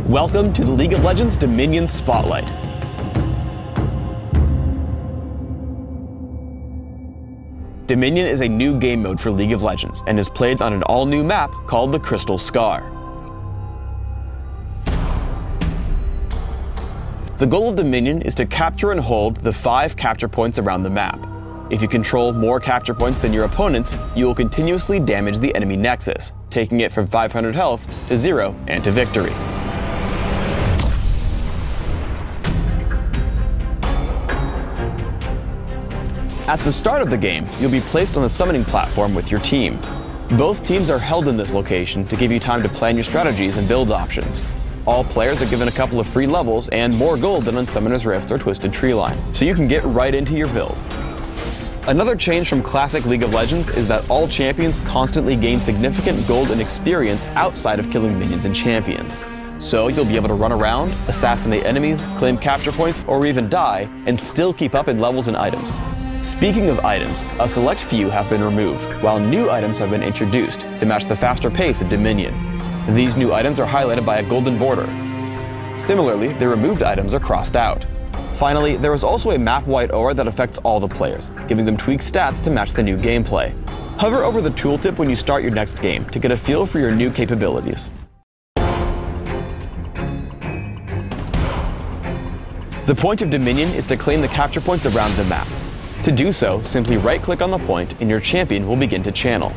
Welcome to the League of Legends Dominion Spotlight. Dominion is a new game mode for League of Legends and is played on an all-new map called the Crystal Scar. The goal of Dominion is to capture and hold the 5 capture points around the map. If you control more capture points than your opponents, you will continuously damage the enemy nexus, taking it from 500 health to 0 and to victory. At the start of the game, you'll be placed on the summoning platform with your team. Both teams are held in this location to give you time to plan your strategies and build options. All players are given a couple of free levels and more gold than on Summoner's Rifts or Twisted Treeline, so you can get right into your build. Another change from classic League of Legends is that all champions constantly gain significant gold and experience outside of killing minions and champions. So you'll be able to run around, assassinate enemies, claim capture points, or even die, and still keep up in levels and items. Speaking of items, a select few have been removed, while new items have been introduced to match the faster pace of Dominion. These new items are highlighted by a golden border. Similarly, the removed items are crossed out. Finally, there is also a map-wide aura that affects all the players, giving them tweaked stats to match the new gameplay. Hover over the tooltip when you start your next game to get a feel for your new capabilities. The point of Dominion is to claim the capture points around the map. To do so, simply right-click on the point and your champion will begin to channel.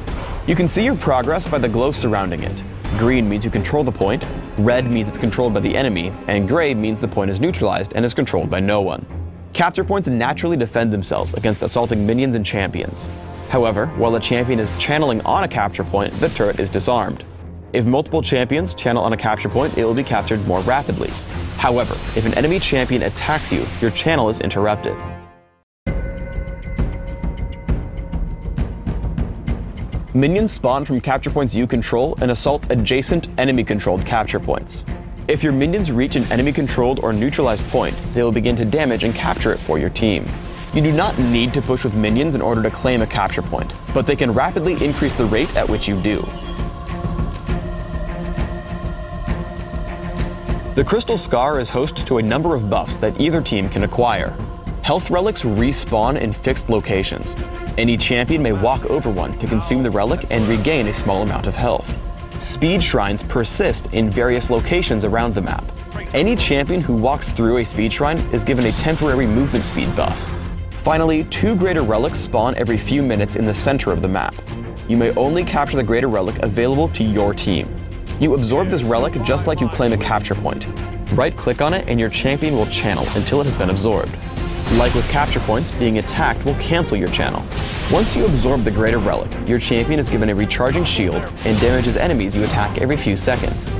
You can see your progress by the glow surrounding it. Green means you control the point, red means it's controlled by the enemy, and gray means the point is neutralized and is controlled by no one. Capture points naturally defend themselves against assaulting minions and champions. However, while a champion is channeling on a capture point, the turret is disarmed. If multiple champions channel on a capture point, it will be captured more rapidly. However, if an enemy champion attacks you, your channel is interrupted. Minions spawn from capture points you control and assault adjacent enemy-controlled capture points. If your minions reach an enemy-controlled or neutralized point, they will begin to damage and capture it for your team. You do not need to push with minions in order to claim a capture point, but they can rapidly increase the rate at which you do. The Crystal Scar is host to a number of buffs that either team can acquire. Health relics respawn in fixed locations. Any champion may walk over one to consume the relic and regain a small amount of health. Speed shrines persist in various locations around the map. Any champion who walks through a speed shrine is given a temporary movement speed buff. Finally, 2 greater relics spawn every few minutes in the center of the map. You may only capture the greater relic available to your team. You absorb this relic just like you claim a capture point. Right-click on it and your champion will channel until it has been absorbed. Like with capture points, being attacked will cancel your channel. Once you absorb the greater relic, your champion is given a recharging shield and damages enemies you attack every few seconds.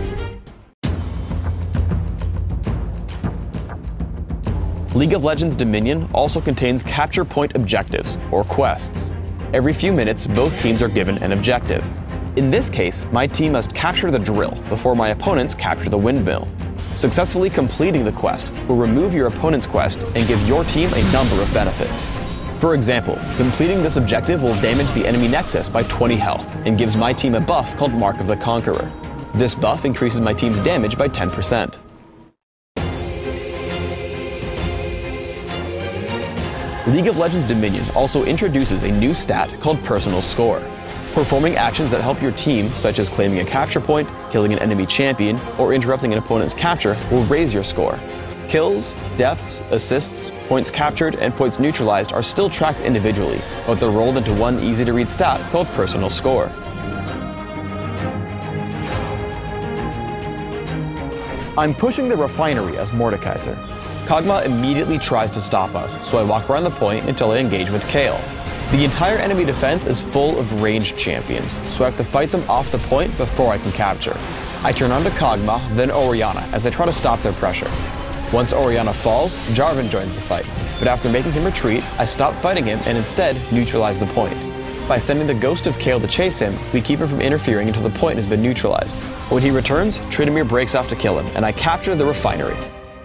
League of Legends Dominion also contains capture point objectives, or quests. Every few minutes, both teams are given an objective. In this case, my team must capture the drill before my opponents capture the windmill. Successfully completing the quest will remove your opponent's quest and give your team a number of benefits. For example, completing this objective will damage the enemy nexus by 20 health and gives my team a buff called Mark of the Conqueror. This buff increases my team's damage by 10%. League of Legends Dominion also introduces a new stat called Personal Score. Performing actions that help your team, such as claiming a capture point, killing an enemy champion, or interrupting an opponent's capture, will raise your score. Kills, deaths, assists, points captured, and points neutralized are still tracked individually, but they're rolled into one easy-to-read stat called Personal Score. I'm pushing the refinery as Mordekaiser. Kog'Maw immediately tries to stop us, so I walk around the point until I engage with Kayle. The entire enemy defense is full of ranged champions, so I have to fight them off the point before I can capture. I turn on to Kog'Maw, then Orianna, as I try to stop their pressure. Once Orianna falls, Jarvan joins the fight, but after making him retreat, I stop fighting him and instead neutralize the point. By sending the Ghost of Kayle to chase him, we keep him from interfering until the point has been neutralized. When he returns, Tryndamere breaks off to kill him, and I capture the refinery.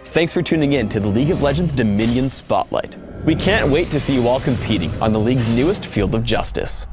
Thanks for tuning in to the League of Legends Dominion Spotlight. We can't wait to see you all competing on the League's newest field of justice.